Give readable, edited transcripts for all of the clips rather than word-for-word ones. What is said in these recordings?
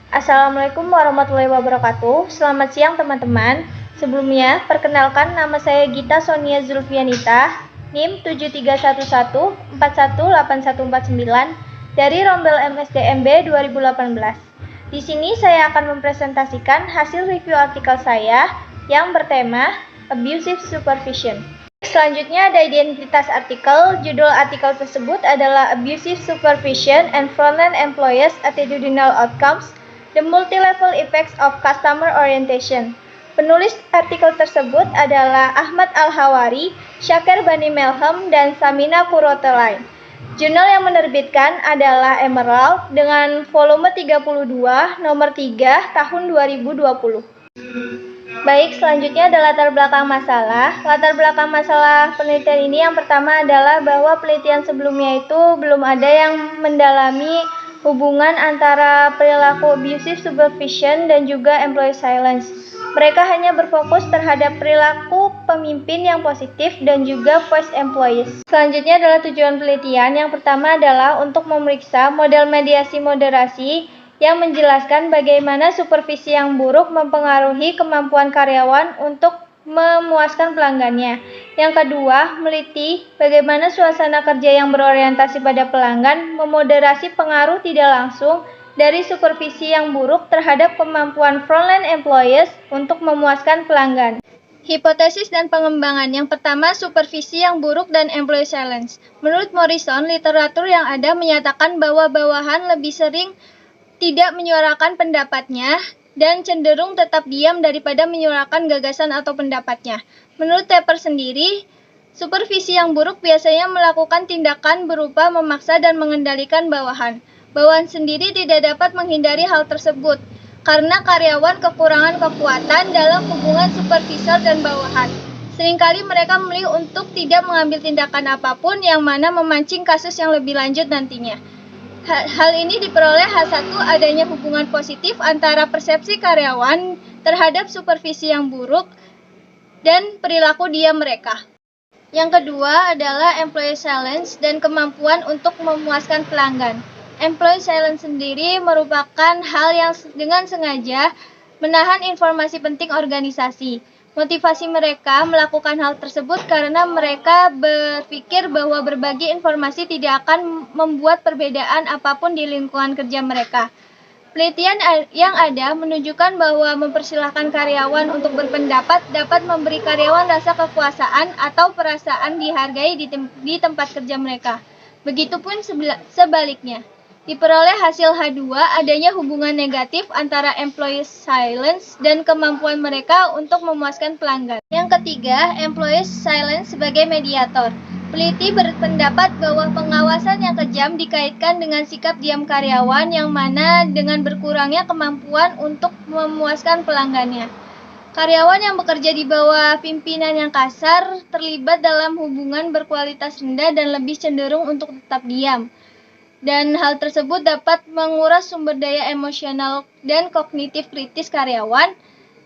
Assalamualaikum warahmatullahi wabarakatuh. Selamat siang teman-teman. Sebelumnya, perkenalkan nama saya Gita Sonia Zulfianita, NIM 7311418149 dari Rombel MSDMB 2018. Di sini saya akan mempresentasikan hasil review artikel saya yang bertema Abusive Supervision. Selanjutnya ada identitas artikel. Judul artikel tersebut adalah Abusive Supervision and Frontline Employees Attitudinal Outcomes, The Multi-Level Effects of Customer Orientation. Penulis artikel tersebut adalah Ahmad Al-Hawari, Syakir Bani Melhem, dan Samina Kurotelain. Jurnal yang menerbitkan adalah Emerald dengan volume 32 nomor 3 tahun 2020. Baik, selanjutnya ada latar belakang masalah. Latar belakang masalah penelitian ini yang pertama adalah bahwa penelitian sebelumnya itu belum ada yang mendalami hubungan antara perilaku abusive supervision dan juga employee silence. Mereka hanya berfokus terhadap perilaku pemimpin yang positif dan juga voice employees. Selanjutnya adalah tujuan penelitian. Yang pertama adalah untuk memeriksa model mediasi moderasi yang menjelaskan bagaimana supervisi yang buruk mempengaruhi kemampuan karyawan untuk memuaskan pelanggannya. Yang kedua, meliti bagaimana suasana kerja yang berorientasi pada pelanggan memoderasi pengaruh tidak langsung dari supervisi yang buruk terhadap kemampuan frontline employees untuk memuaskan pelanggan. Hipotesis dan pengembangan. Yang pertama, supervisi yang buruk dan employee silence. Menurut Morrison, literatur yang ada menyatakan bahwa bawahan lebih sering tidak menyuarakan pendapatnya dan cenderung tetap diam daripada menyuarakan gagasan atau pendapatnya. Menurut Tepper sendiri, supervisi yang buruk biasanya melakukan tindakan berupa memaksa dan mengendalikan bawahan. Bawahan sendiri tidak dapat menghindari hal tersebut karena karyawan kekurangan kekuatan dalam hubungan supervisor dan bawahan. Seringkali mereka memilih untuk tidak mengambil tindakan apapun yang mana memancing kasus yang lebih lanjut nantinya. Hal ini diperoleh H1 adanya hubungan positif antara persepsi karyawan terhadap supervisi yang buruk dan perilaku diam mereka. Yang kedua adalah employee silence dan kemampuan untuk memuaskan pelanggan. Employee silence sendiri merupakan hal yang dengan sengaja menahan informasi penting organisasi. Motivasi mereka melakukan hal tersebut karena mereka berpikir bahwa berbagi informasi tidak akan membuat perbedaan apapun di lingkungan kerja mereka. Penelitian yang ada menunjukkan bahwa mempersilahkan karyawan untuk berpendapat dapat memberi karyawan rasa kekuasaan atau perasaan dihargai di tempat kerja mereka. Begitupun sebaliknya. Diperoleh hasil H2 adanya hubungan negatif antara employee silence dan kemampuan mereka untuk memuaskan pelanggan. Yang ketiga, employee silence sebagai mediator. Peneliti berpendapat bahwa pengawasan yang kejam dikaitkan dengan sikap diam karyawan yang mana dengan berkurangnya kemampuan untuk memuaskan pelanggannya. Karyawan yang bekerja di bawah pimpinan yang kasar terlibat dalam hubungan berkualitas rendah dan lebih cenderung untuk tetap diam. Dan hal tersebut dapat menguras sumber daya emosional dan kognitif kritis karyawan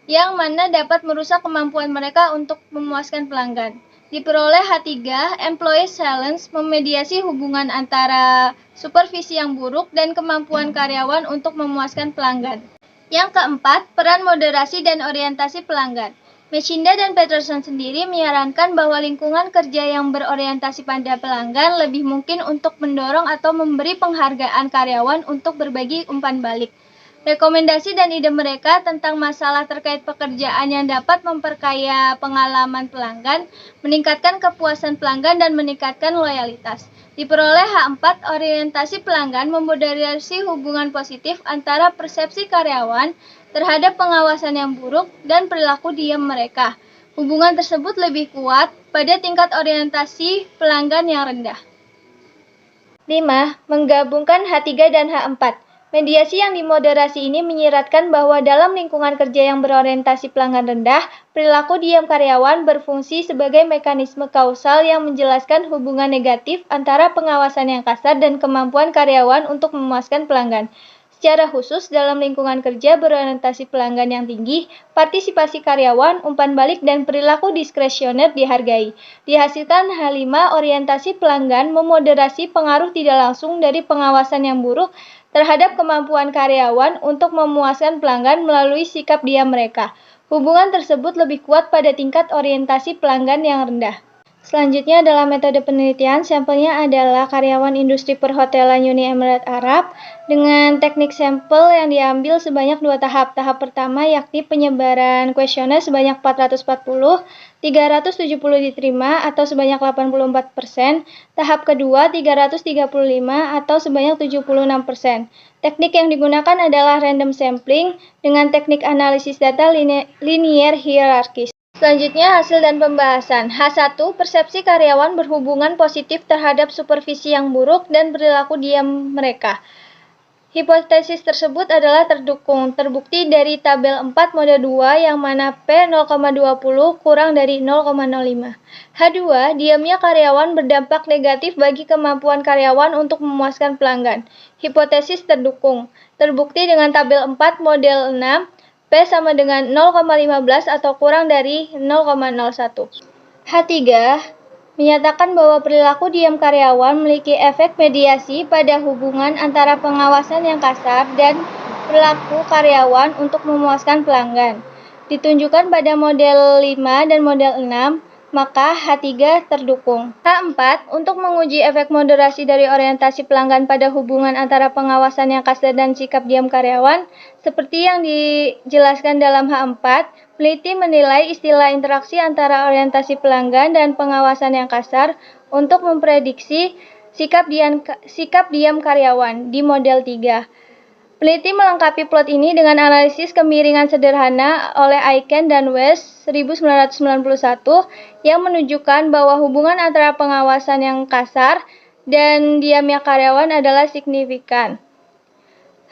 yang mana dapat merusak kemampuan mereka untuk memuaskan pelanggan. Diperoleh H3, employee silence memediasi hubungan antara supervisi yang buruk dan kemampuan karyawan untuk memuaskan pelanggan. Yang keempat, peran moderasi dan orientasi pelanggan. Machinda dan Peterson sendiri menyarankan bahwa lingkungan kerja yang berorientasi pada pelanggan lebih mungkin untuk mendorong atau memberi penghargaan karyawan untuk berbagi umpan balik. Rekomendasi dan ide mereka tentang masalah terkait pekerjaan yang dapat memperkaya pengalaman pelanggan, meningkatkan kepuasan pelanggan, dan meningkatkan loyalitas. Diperoleh H4, orientasi pelanggan memoderasi hubungan positif antara persepsi karyawan terhadap pengawasan yang buruk dan perilaku diam mereka. Hubungan tersebut lebih kuat pada tingkat orientasi pelanggan yang rendah. 5. Menggabungkan H3 dan H4. Mediasi yang dimoderasi ini menyiratkan bahwa dalam lingkungan kerja yang berorientasi pelanggan rendah, perilaku diam karyawan berfungsi sebagai mekanisme kausal yang menjelaskan hubungan negatif antara pengawasan yang kasar dan kemampuan karyawan untuk memuaskan pelanggan. Secara khusus, dalam lingkungan kerja berorientasi pelanggan yang tinggi, partisipasi karyawan, umpan balik, dan perilaku diskresioner dihargai. Dihasilkan H5, orientasi pelanggan memoderasi pengaruh tidak langsung dari pengawasan yang buruk terhadap kemampuan karyawan untuk memuaskan pelanggan melalui sikap diam mereka. Hubungan tersebut lebih kuat pada tingkat orientasi pelanggan yang rendah. Selanjutnya adalah metode penelitian. Sampelnya adalah karyawan industri perhotelan Uni Emirat Arab dengan teknik sampel yang diambil sebanyak 2 tahap. Tahap pertama yakni penyebaran kuesioner sebanyak 440, 370 diterima atau sebanyak 84%. Tahap kedua 335 atau sebanyak 76%. Teknik yang digunakan adalah random sampling dengan teknik analisis data linear hierarkis. Selanjutnya, hasil dan pembahasan. H1. Persepsi karyawan berhubungan positif terhadap supervisi yang buruk dan perilaku diam mereka. Hipotesis tersebut adalah terdukung, terbukti dari tabel 4 mode 2 yang mana P 0,20 kurang dari 0,05. H2. Diamnya karyawan berdampak negatif bagi kemampuan karyawan untuk memuaskan pelanggan. Hipotesis terdukung, terbukti dengan tabel 4 model 6, P sama dengan 0,15 atau kurang dari 0,01. H3. Menyatakan bahwa perilaku diam karyawan memiliki efek mediasi pada hubungan antara pengawasan yang kasar dan perilaku karyawan untuk memuaskan pelanggan. Ditunjukkan pada model 5 dan model 6, maka H3 terdukung. H4. Untuk menguji efek moderasi dari orientasi pelanggan pada hubungan antara pengawasan yang kasar dan sikap diam karyawan, seperti yang dijelaskan dalam H4, peneliti menilai istilah interaksi antara orientasi pelanggan dan pengawasan yang kasar untuk memprediksi sikap diam karyawan di model 3. Peneliti melengkapi plot ini dengan analisis kemiringan sederhana oleh Aiken dan West 1991 yang menunjukkan bahwa hubungan antara pengawasan yang kasar dan diamnya karyawan adalah signifikan.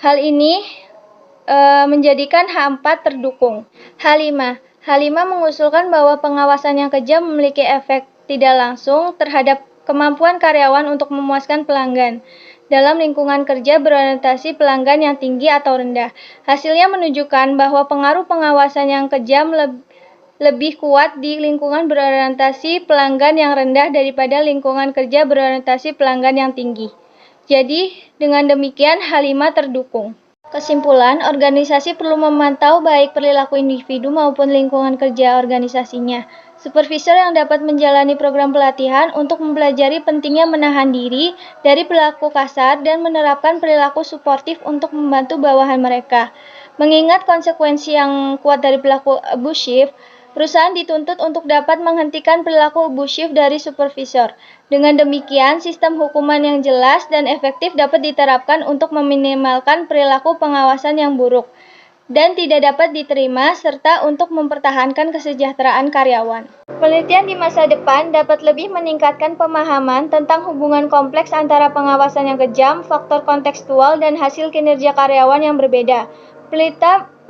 Hal ini menjadikan H4 terdukung. H5 mengusulkan bahwa pengawasan yang kejam memiliki efek tidak langsung terhadap kemampuan karyawan untuk memuaskan pelanggan dalam lingkungan kerja berorientasi pelanggan yang tinggi atau rendah. Hasilnya menunjukkan bahwa pengaruh pengawasan yang kejam lebih kuat di lingkungan berorientasi pelanggan yang rendah daripada lingkungan kerja berorientasi pelanggan yang tinggi. Jadi, dengan demikian H5 terdukung. Kesimpulan, organisasi perlu memantau baik perilaku individu maupun lingkungan kerja organisasinya. Supervisor yang dapat menjalani program pelatihan untuk mempelajari pentingnya menahan diri dari perilaku kasar dan menerapkan perilaku suportif untuk membantu bawahan mereka. Mengingat konsekuensi yang kuat dari perilaku abusive, perusahaan dituntut untuk dapat menghentikan perilaku abusive dari supervisor. Dengan demikian, sistem hukuman yang jelas dan efektif dapat diterapkan untuk meminimalkan perilaku pengawasan yang buruk dan tidak dapat diterima serta untuk mempertahankan kesejahteraan karyawan. Penelitian di masa depan dapat lebih meningkatkan pemahaman tentang hubungan kompleks antara pengawasan yang kejam, faktor kontekstual, dan hasil kinerja karyawan yang berbeda.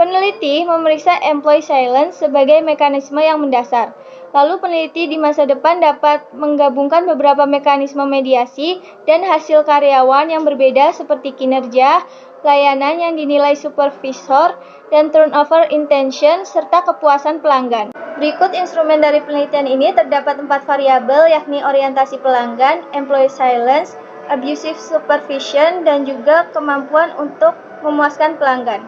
Peneliti memeriksa employee silence sebagai mekanisme yang mendasar. Lalu peneliti di masa depan dapat menggabungkan beberapa mekanisme mediasi dan hasil karyawan yang berbeda seperti kinerja, layanan yang dinilai supervisor, dan turnover intention, serta kepuasan pelanggan. Berikut instrumen dari penelitian ini terdapat 4 variabel yakni orientasi pelanggan, employee silence, abusive supervision, dan juga kemampuan untuk memuaskan pelanggan.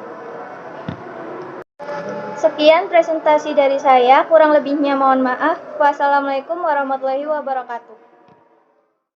Sekian presentasi dari saya, kurang lebihnya mohon maaf. Wassalamualaikum warahmatullahi wabarakatuh.